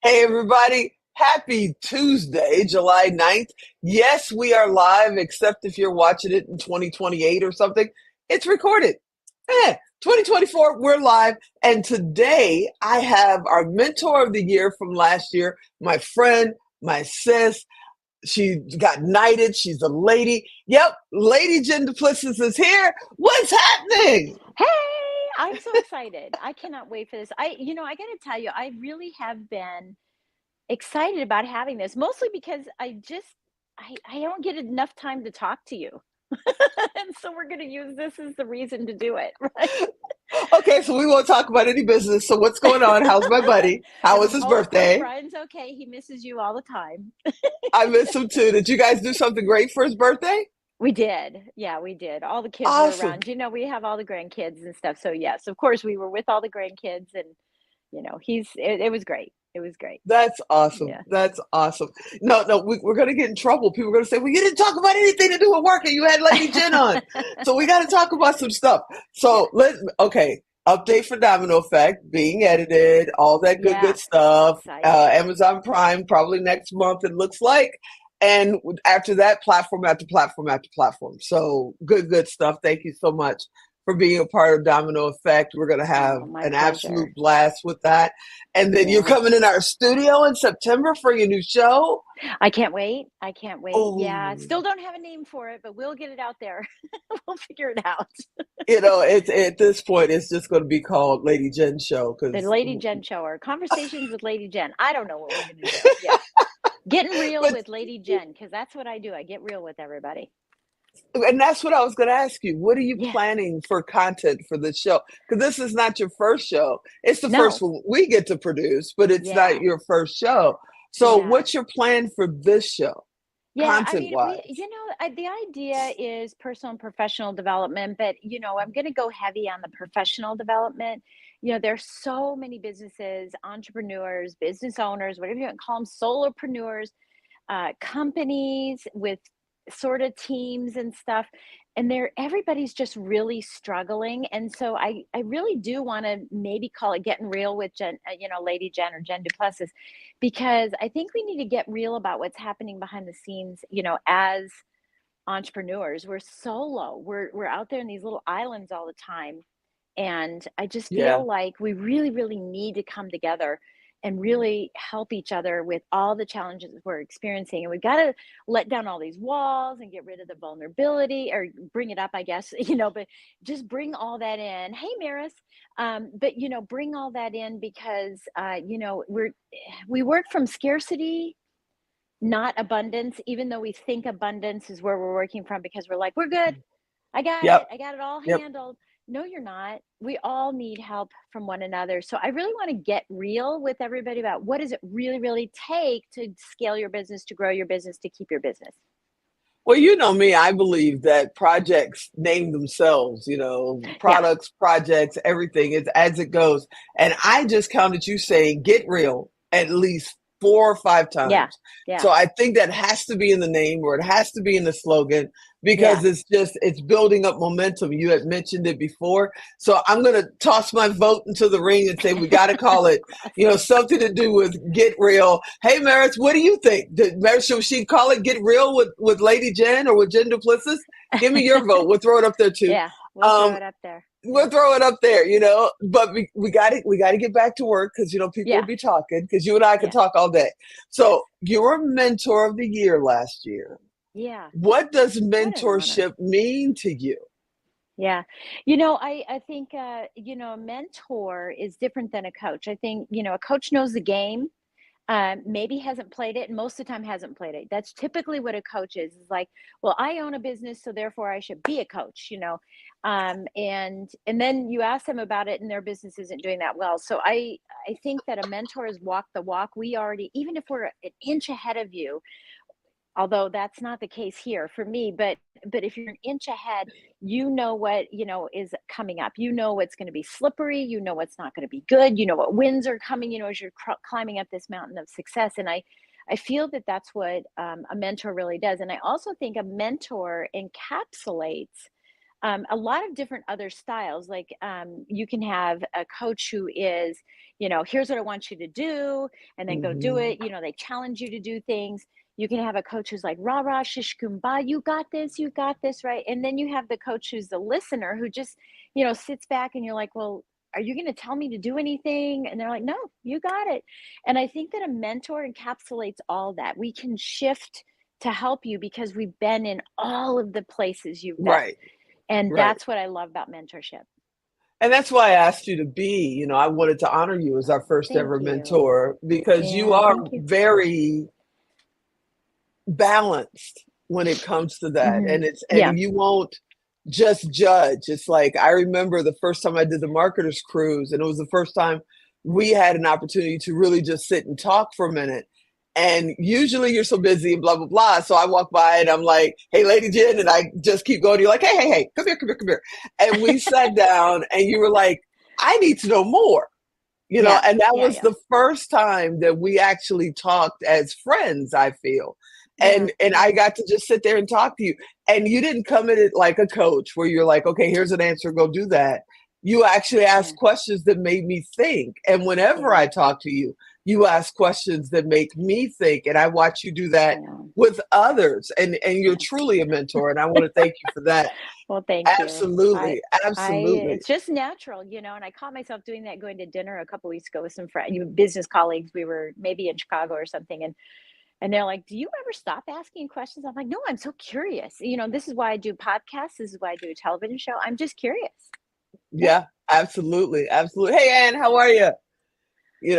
Hey, everybody. Happy Tuesday, July 9th. Yes, we are live, except if you're watching it in 2028 or something. It's recorded. 2024, we're live. And today I have our mentor of the year from last year, my friend, my sis. She got knighted. She's a lady. Yep, Lady Jen Plessis is here. What's happening? Hey, I'm so excited. I cannot wait for this. I got to tell you, I really have been excited about having this, mostly because I don't get enough time to talk to you. And so we're going to use this as the reason to do it, right? Okay, so we won't talk about any business. So what's going on? How's my buddy? How was his Oh, birthday? Brian's okay. He misses you all the time. I miss him too. Did you guys do something great for his birthday? We did. Yeah, we did. All the kids were Awesome. around. We have all the grandkids and stuff. So yes, of course we were with all the grandkids and it was great. It was great. That's awesome. Yeah. That's awesome. No, no, we're going to get in trouble. People are going to say, well, you didn't talk about anything to do with work and you had Lady Jen on. So we got to talk about some stuff. Yeah. Okay, update for Domino Effect being edited, all that good Yeah. stuff. Exciting. Amazon Prime probably next month, it looks like. And after that, platform after platform after platform. So good stuff. Thank you so much for being a part of Domino Effect. We're going to have Oh, my an absolute pleasure. blast with that. And then you're Yeah. coming in our studio in September for your new show. I can't wait. I can't wait. Yeah. Oh, Still don't have a name for it, but we'll get it out there. We'll figure it out. it's at this point, it's just going to be called Lady Jen Show The because, Lady Jen Show or Conversations with Lady Jen. I don't know what we're going to do. Yeah. Getting real but with Lady Jen, because that's what I do. I get real with everybody. and that's what I was going to ask you. What are you Yeah. planning for content for the show? Because this is not your first show. It's the first No. one we get to produce, but it's not Yeah. your first show. So, Yeah. what's your plan for this show, Yeah, I content mean, wise? the idea is personal and professional development, but I'm going to go heavy on the professional development. There's so many businesses, entrepreneurs, business owners, whatever you want to call them, solopreneurs, companies with sort of teams and stuff, and everybody's just really struggling. And so I really do want to maybe call it getting real with Lady Jen or Jen Duplessis, because I think we need to get real about what's happening behind the scenes. As entrepreneurs, we're solo, we're out there in these little islands all the time, and I just Yeah. feel like we really, really need to come together and really help each other with all the challenges we're experiencing. And we've got to let down all these walls and get rid of the vulnerability, or bring it up, I guess, but just bring all that in. Hey, Maris. But, bring all that in because, we work from scarcity, not abundance, even though we think abundance is where we're working from because we're like, we're good. I got it. Yep. I got it all Yep. handled. No, you're not. We all need help from one another. So I really want to get real with everybody about what does it really, really take to scale your business, to grow your business, to keep your business. Well, you know me, I believe that projects name themselves, Yeah. products, projects, everything is as it goes. And I just counted you saying get real at least 4 or 5 Yeah. times. Yeah. So I think that has to be in the name or it has to be in the slogan because Yeah. it's building up momentum. You had mentioned it before. So I'm going to toss my vote into the ring and say we got to call it, Awesome. something to do with get real. Hey, Maris, what do you think? Maris, should she call it get real with Lady Jen or with Jen Duplessis? Give me your vote. We'll throw it up there too. Yeah. We'll throw Um, it up there. we'll Yeah. throw it up there, but we got to get back to work because people will Yeah. be talking because you and I can Yeah. talk all day. Yes. So you were mentor of the year last year. Yeah. What does What an honor. mentorship mean to you? Yeah. I think, a mentor is different than a coach. I think, a coach knows the game, maybe hasn't played it, and most of the time hasn't played it. That's typically what a coach is like, well, I own a business, so therefore I should be a coach. And then you ask them about it and their business isn't doing that well. So I think that a mentor is walk the walk. We already, even if we're an inch ahead of you, although that's not the case here for me, but if you're an inch ahead, you know what is coming up, what's going to be slippery, what's not going to be good, what winds are coming, as you're climbing up this mountain of success. And I feel that that's what a mentor really does. And I also think a mentor encapsulates a lot of different other styles. Like you can have a coach who is, here's what I want you to do, and then go do Hmm. it. They challenge you to do things. You can have a coach who's like, rah, rah, shish, kumbah, you got this, right? And then you have the coach who's the listener who just, sits back and you're like, well, are you going to tell me to do anything? And they're like, no, you got it. And I think that a mentor encapsulates all that. We can shift to help you because we've been in all of the places you've been. Right, And right. that's what I love about mentorship. And that's why I asked you to be, I wanted to honor you as our Oh, first thank ever you. mentor because you Yeah, are thank you. very balanced when it comes to that. Hmm. And Yeah. you won't just judge. It's like I remember the first time I did the marketers cruise, and it was the first time we had an opportunity to really just sit and talk for a minute. And usually you're so busy and blah blah blah. So I walk by and I'm like, "Hey, Lady Jen," and I just keep going. You're like, "Hey, hey, hey, come here, come here, come here." And we sat down, and you were like, "I need to know more." Yeah. And that Yeah. was Yeah. the first time that we actually talked as friends, I feel. Yeah. And I Yeah. got to just sit there and talk to you. And you didn't come at it like a coach where you're like, okay, here's an answer, go do that. You actually Yeah. asked questions that made me think. And whenever Yeah. I talk to you, you ask questions that make me think. And I watch you do I that know. with others. And you're Yeah. truly a mentor. And I want to thank you for that. Well, thank you. Absolutely. Absolutely. It's just natural, and I caught myself doing that going to dinner a couple weeks ago with some friends, business colleagues. We were maybe in Chicago or something. And they're like, do you ever stop asking questions? I'm like, no, I'm so curious. This is why I do podcasts. This is why I do a television show. I'm just curious. Yeah. Yeah, absolutely. Absolutely. Hey, Ann, how are you?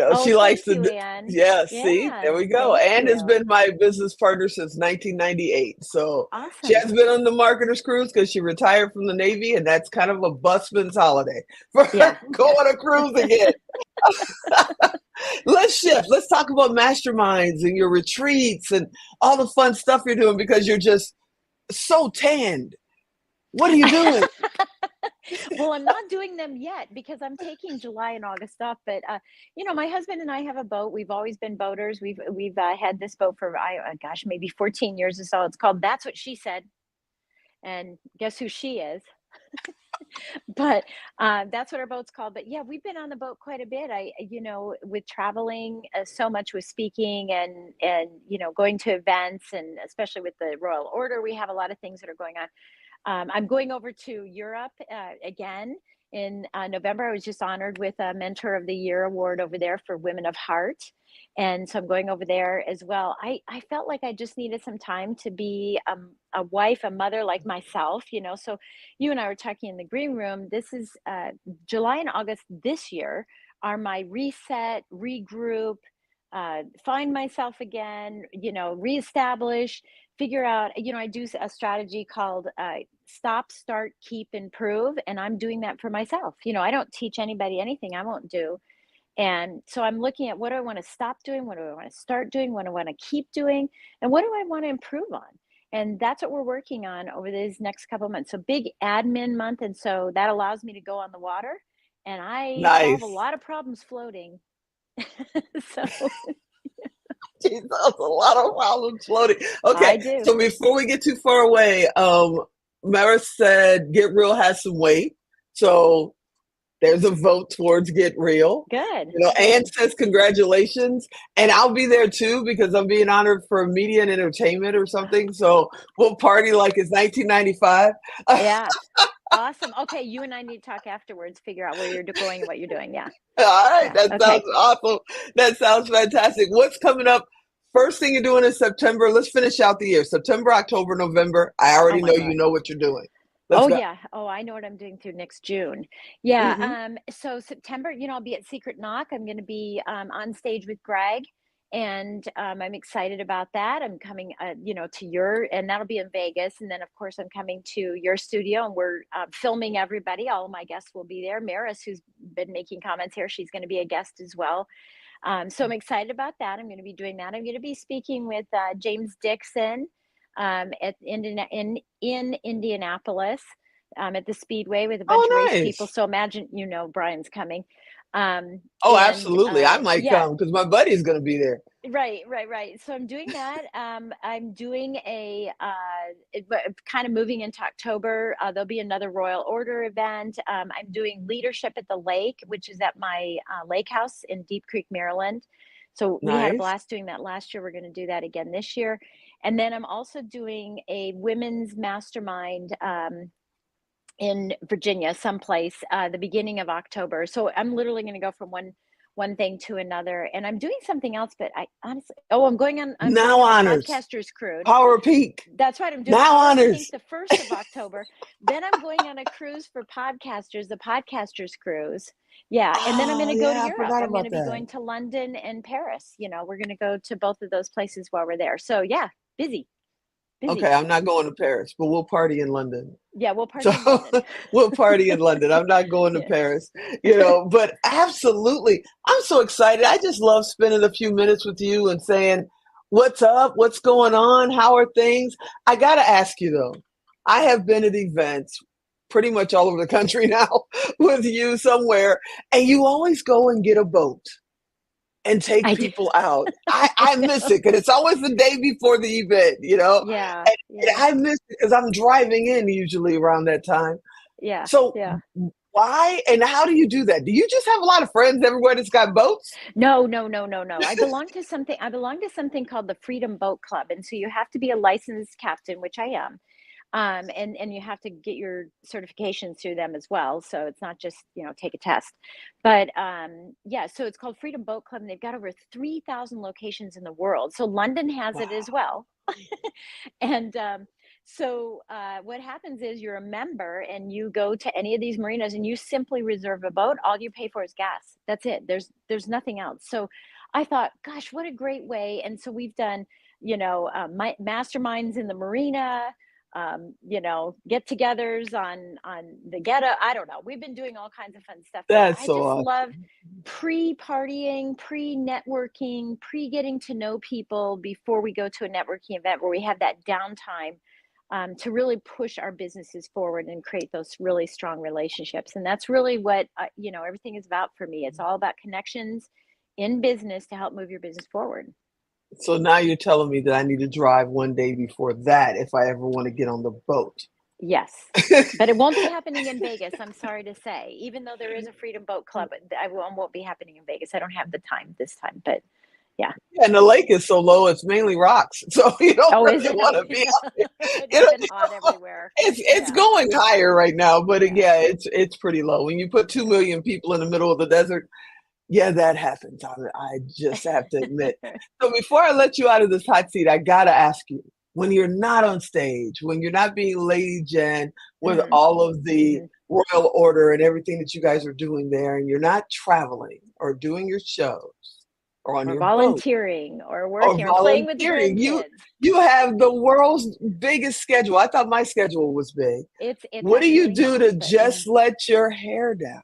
Oh, She likes thank to, you, Anne. yeah, see, there Yeah. we go. Thank Ann has you. been my business partner since 1998. So she Awesome. has been on the marketer's cruise because she retired from the Navy, and that's kind of a busman's holiday for her Yeah. to go Yeah. on a cruise again. Let's shift. Let's talk about masterminds and your retreats and all the fun stuff you're doing because you're just so tanned. What are you doing? Well, I'm not doing them yet because I'm taking July and August off. But my husband and I have a boat. We've always been boaters. We've had this boat for gosh, maybe 14 years or so. It's called That's What She Said, and guess who she is? But that's what our boat's called. But yeah, we've been on the boat quite a bit. With traveling so much with speaking and going to events, and especially with the Royal Order, we have a lot of things that are going on. I'm going over to Europe again in November. I was just honored with a Mentor of the Year award over there for Women of Heart. And so I'm going over there as well. I felt like I just needed some time to be a wife, a mother like myself. So you and I were talking in the green room. This is July and August this year are my reset, regroup, find myself again, reestablish, figure out, I do a strategy called stop, start, keep, improve. And I'm doing that for myself. I don't teach anybody anything I won't do. And so I'm looking at what do I want to stop doing? What do I want to start doing? What do I want to keep doing? And what do I want to improve on? And that's what we're working on over these next couple of months. So big admin month. And so that allows me to go on the water and I solve a Nice. lot of problems floating. So Jesus, a lot of problems floating. I Okay, do. so before we get too far away, Maris said Get Real has some weight. So there's a vote towards Get Real. Good, Ann good. says congratulations. And I'll be there too because I'm being honored for media and entertainment or something. So we'll party like it's 1995. Yeah. Awesome. Okay, you and I need to talk afterwards, figure out where you're going and what you're doing. Yeah. All right, Yeah. that sounds Okay. awesome. That sounds fantastic. What's coming up? First thing you're doing in September. Let's finish out the year. September, October, November. I Oh already my know you God. know what you're doing. Let's Oh go. yeah. Oh, I know what I'm doing through next June. Yeah. Hmm. So September, I'll be at Secret Knock. I'm going to be on stage with Greg, and I'm excited about that. I'm coming, to and that'll be in Vegas, and then of course I'm coming to your studio, and we're filming everybody. All of my guests will be there. Maris, who's been making comments here, she's going to be a guest as well. So I'm excited about that. I'm going to be doing that. I'm going to be speaking with James Dixon in Indianapolis at the Speedway with a bunch of Oh, race people. nice. So imagine, Brian's coming. Oh, And absolutely. I might yeah, come because my buddy's going to be there. Right. So I'm doing that. I'm doing kind of moving into October. There'll be another Royal Order event. I'm doing leadership at the lake, which is at my lake house in Deep Creek, Maryland. So we had a Nice. blast doing that last year. We're going to do that again this year. And then I'm also doing a women's mastermind in Virginia, someplace, the beginning of October. So I'm literally going to go from one thing to another, and I'm doing something else. But I honestly, I'm going Now on a honors. podcaster's cruise. Power Peak. That's right. I'm doing Now Power Pink honors. the 1st of October. Then I'm going on a cruise for podcasters, the podcasters cruise. Yeah, and then I'm going Oh, to go to yeah, I Europe. forgot I'm going about to be that. going to London and Paris. We're going to go to both of those places while we're there. So yeah, busy, Okay, busy. I'm not going to Paris, but we'll party in London. Yeah, we'll So party in London. we'll party in London. I'm not going to Yeah. Paris, but absolutely. I'm so excited. I just love spending a few minutes with you and saying, what's up? What's going on? How are things? I got to ask you though, I have been at events pretty much all over the country now with you somewhere, and you always go and get a boat and take I do. people out. I I miss know. it because it's always the day before the event. Yeah, And yeah, I miss it because I'm driving in usually around that time. yeah, So yeah. why and how do you do that? Do you just have a lot of friends everywhere that's got boats? No, no, no, no, no. I belong to something called the Freedom Boat Club, and so you have to be a licensed captain, which I am. And you have to get your certifications through them as well. So it's not just take a test, but yeah. So it's called Freedom Boat Club, and they've got over 3,000 locations in the world. So London has it as Wow. well. And so what happens is you're a member and you go to any of these marinas and you simply reserve a boat. All you pay for is gas. That's it. There's nothing else. So I thought, gosh, what a great way. And so we've done my masterminds in the marina, get-togethers on the ghetto. I don't know. We've been doing all kinds of fun stuff, but That's I so just awesome. love pre-partying, pre-networking, pre-getting to know people before we go to a networking event where we have that downtime, to really push our businesses forward and create those really strong relationships. And that's really what everything is about for me. It's all about connections in business to help move your business forward. So now you're telling me that I need to drive one day before that if I ever want to get on the boat. Yes. But it won't be happening in Vegas, I'm sorry to say. Even though there is a Freedom Boat Club, won't be happening in Vegas. I don't have the time this time, but yeah. And the lake is so low, it's mainly rocks. So you don't Oh, is really it? want Oh, to be out there. it has been You hot everywhere. it's Yeah. going higher right now, but Yeah. yeah, it's pretty low. When you put 2 million people in the middle of the desert, yeah, that happens. I just have to admit. So before I let you out of this hot seat, I gotta ask you, when you're not on stage, when you're not being Lady Jen with Mm, all of the mhm. royal order and everything that you guys are doing there, and you're not traveling or doing your shows or on Or your boat volunteering or or working or playing with the volunteering, grandkids. you have the world's biggest schedule. I thought my schedule was big. It's What do you actually do not, to but yeah. just let your hair down?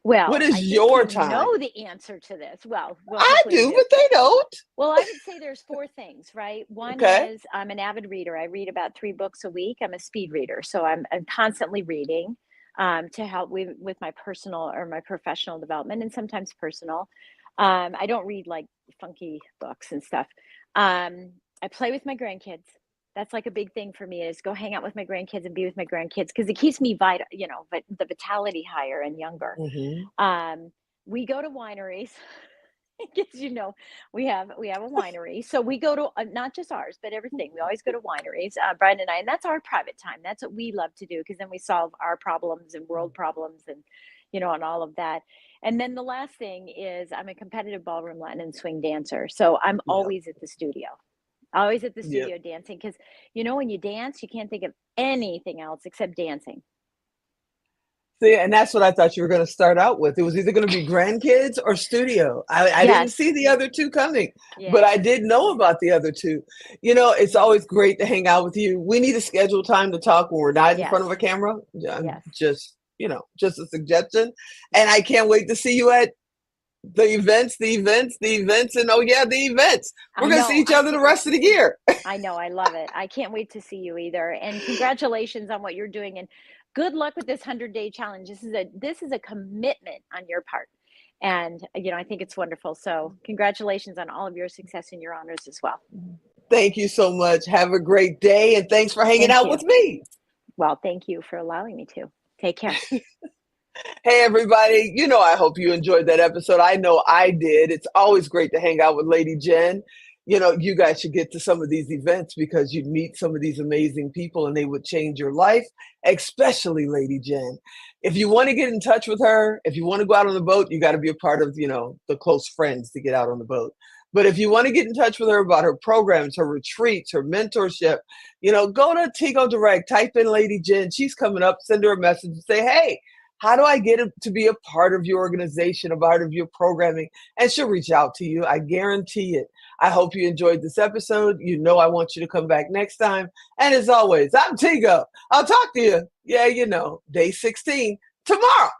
What Well, is I think your you time? know the answer to this. Well, I hopefully you do, do. but they don't. Well, I would say there's four things, right? One Okay. is I'm an avid reader. I read about 3 books a week. I'm a speed reader, so I'm constantly reading, to help with my personal or my professional development, and sometimes personal. I don't read like funky books and stuff. I play with my grandkids. That's like a big thing for me is go hang out with my grandkids and be with my grandkids because it keeps me vital, but the vitality higher and younger. Hmm. Um, we go to wineries. Because we have a winery, so we go to not just ours, but everything. We always go to wineries, Brian and I, and that's our private time. That's what we love to do because then we solve our problems and world problems, and all of that. And then the last thing is I'm a competitive ballroom Latin and swing dancer, so I'm Yep. always at the Yep. studio dancing because when you dance, you can't think of anything else except dancing. See, and that's what I thought you were going to start out with. It was either going to be grandkids or studio. I didn't Yes, see the other two coming, but I yeah, did know yeah, about the other two. It's always great to hang out with you. We need to schedule time to talk when we're not in front yes, of a camera. Yeah, I'm yes. just a suggestion. And I can't wait to see you at the events, and oh yeah, the events. We're I going to see know. each I other the can't wait rest to of the see you. year. I know. I love it. I can't wait to see you either. And congratulations on what you're doing. And good luck with this 100-day challenge. This is a commitment on your part. And, I think it's wonderful. So congratulations on all of your success and your honors as well. Thank you so much. Have a great day. And thanks for hanging Thank out you. with me. Well, thank you for allowing me to. Take care. Hey, everybody. I hope you enjoyed that episode. I know I did. It's always great to hang out with Lady Jen. You guys should get to some of these events because you'd meet some of these amazing people and they would change your life, especially Lady Jen. If you want to get in touch with her, if you want to go out on the boat, you got to be a part of, the close friends to get out on the boat. But if you want to get in touch with her about her programs, her retreats, her mentorship, go to Tigo Direct, type in Lady Jen. She's coming up, send her a message and say, hey, how do I get to be a part of your organization, a part of your programming? And she'll reach out to you. I guarantee it. I hope you enjoyed this episode. I want you to come back next time. And as always, I'm Tigo. I'll talk to you. Yeah, day 16 tomorrow.